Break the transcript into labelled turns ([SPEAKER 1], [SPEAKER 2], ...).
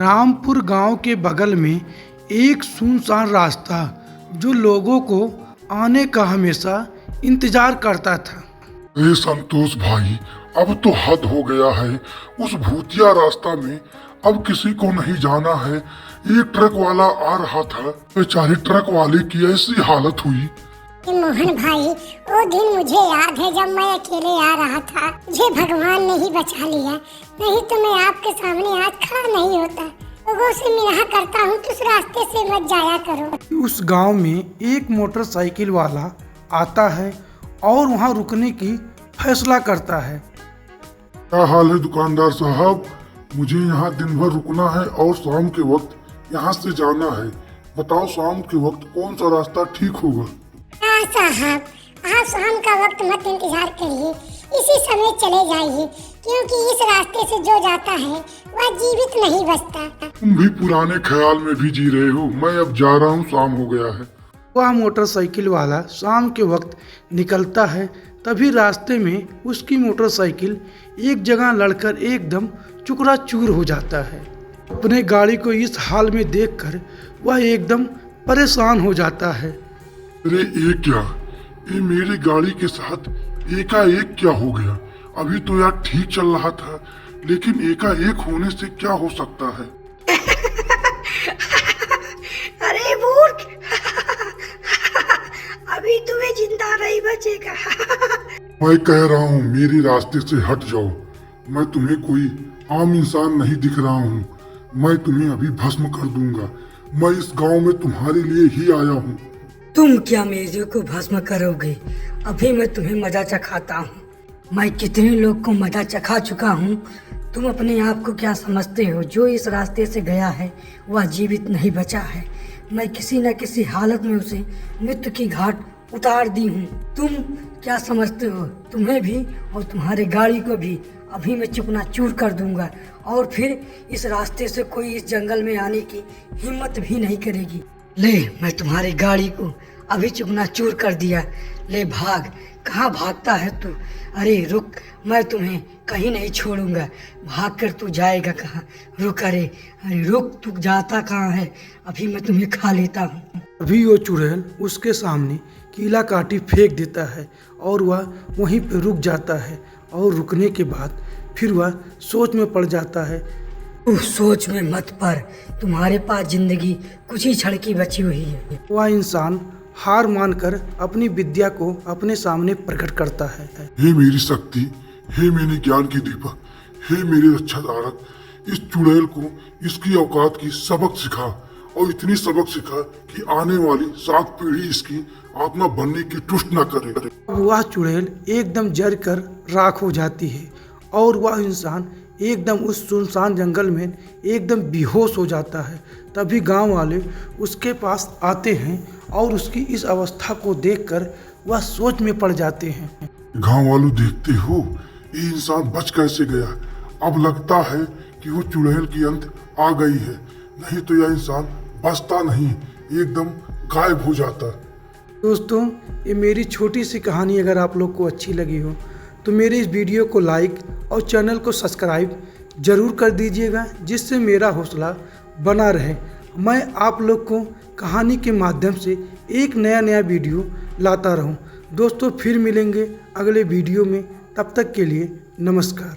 [SPEAKER 1] रामपुर गांव के बगल में एक सुनसान रास्ता जो लोगों को आने का हमेशा इंतजार करता था।
[SPEAKER 2] ए संतोष भाई, अब तो हद हो गया है। उस भूतिया रास्ता में अब किसी को नहीं जाना है। एक ट्रक वाला आ रहा था, बेचारे ट्रक वाले की ऐसी हालत हुई।
[SPEAKER 3] मोहन भाई, वो दिन मुझे याद है जब मैं अकेले आ रहा था। मुझे भगवान ने ही बचा लिया, नहीं तो मैं आपके सामने आज खड़ा नहीं होता। लोगों से निराह करता हूँ कि उस रास्ते से मत जाया करो।
[SPEAKER 1] उस गांव में एक मोटरसाइकिल वाला आता है और वहां रुकने की फैसला करता है।
[SPEAKER 2] क्या हाल है दुकानदार साहब? मुझे यहाँ दिन भर रुकना है और शाम के वक्त यहाँ से जाना है। बताओ शाम के वक्त कौन सा रास्ता ठीक होगा?
[SPEAKER 3] साहब, आप शाम का वक्त मत इंतजार करिए, इसी समय चले जाइए, क्योंकि इस रास्ते से जो जाता है वह जीवित नहीं बचता।
[SPEAKER 2] तुम भी पुराने ख्याल में भी जी रहे हो। मैं अब जा रहा हूँ, शाम हो गया है।
[SPEAKER 1] वह मोटरसाइकिल वाला शाम के वक्त निकलता है, तभी रास्ते में उसकी मोटरसाइकिल एक जगह लड़कर एकदम चूर हो जाता है। अपने गाड़ी को इस हाल में देखकर वह एकदम परेशान हो जाता है।
[SPEAKER 2] अरे ये क्या, ये मेरी गाड़ी के साथ एकाएक क्या हो गया? अभी तो यार ठीक चल रहा था, लेकिन एकाएक होने से क्या हो सकता है?
[SPEAKER 4] अरे मूर्ख, अभी तुम्हें जिंदा नहीं बचेगा।
[SPEAKER 2] मैं कह रहा हूँ मेरे रास्ते से हट जाओ। मैं तुम्हें कोई आम इंसान नहीं दिख रहा हूँ। मैं तुम्हें अभी भस्म कर दूंगा। मैं इस गांव में तुम्हारे लिए ही आया हूँ।
[SPEAKER 4] तुम क्या मेरे को भस्म करोगे? अभी मैं तुम्हें मजा चखाता हूँ। मैं कितने लोग को मजा चखा चुका हूँ। तुम अपने आप को क्या समझते हो? जो इस रास्ते से गया है वह जीवित नहीं बचा है। मैं किसी न किसी हालत में उसे मृत्यु की घाट उतार दी हूँ। तुम क्या समझते हो? तुम्हें भी और तुम्हारे गाड़ी को भी अभी मैं चूर कर दूंगा, और फिर इस रास्ते से कोई इस जंगल में आने की हिम्मत भी नहीं करेगी। ले, मैं तुम्हारी गाड़ी को अभी चूर कर दिया। ले भाग। कहाँ भागता है तू? अरे रुक, मैं तुम्हें कहीं नहीं छोड़ूंगा। भाग कर तू जाएगा कहाँ? रुक, अरे रुक, तू जाता कहाँ है? अभी मैं तुम्हें खा लेता हूँ।
[SPEAKER 1] अभी वो चुड़ैल उसके सामने कीला काठी फेंक देता है और वह वहीं पर रुक जाता है, और रुकने के बाद फिर वह सोच में पड़ जाता है।
[SPEAKER 4] उस सोच में मत पड़, तुम्हारे पास जिंदगी कुछ ही क्षण की बची हुई है।
[SPEAKER 1] वह इंसान हार मानकर अपनी विद्या को अपने सामने प्रकट करता है।
[SPEAKER 2] हे मेरी शक्ति, हे मेरे ज्ञान की दीपक, हे मेरे रक्षाधारक, इस चुड़ैल को इसकी औकात की सबक सिखा, और इतनी सबक सिखा कि आने वाली 7 पीढ़ी इसकी आत्मा बनने की तुष्ट न करे।
[SPEAKER 1] अब वह चुड़ैल एकदम जल कर राख हो जाती है, और वह इंसान एकदम उस सुनसान जंगल में एकदम बेहोश हो जाता है। तभी गांव वाले उसके पास आते हैं और उसकी इस अवस्था को देखकर वह सोच में पड़ जाते हैं।
[SPEAKER 2] गांव वालों, देखते हो ये इंसान बच कैसे गया? अब लगता है कि वो चुड़ैल की अंत आ गई है, नहीं तो यह इंसान बचता नहीं, एकदम गायब हो जाता।
[SPEAKER 1] दोस्तों, ये मेरी छोटी सी कहानी अगर आप लोग को अच्छी लगी हो तो मेरे इस वीडियो को लाइक और चैनल को सब्सक्राइब ज़रूर कर दीजिएगा, जिससे मेरा हौसला बना रहे। मैं आप लोग को कहानी के माध्यम से एक नया वीडियो लाता रहूं। दोस्तों, फिर मिलेंगे अगले वीडियो में। तब तक के लिए नमस्कार।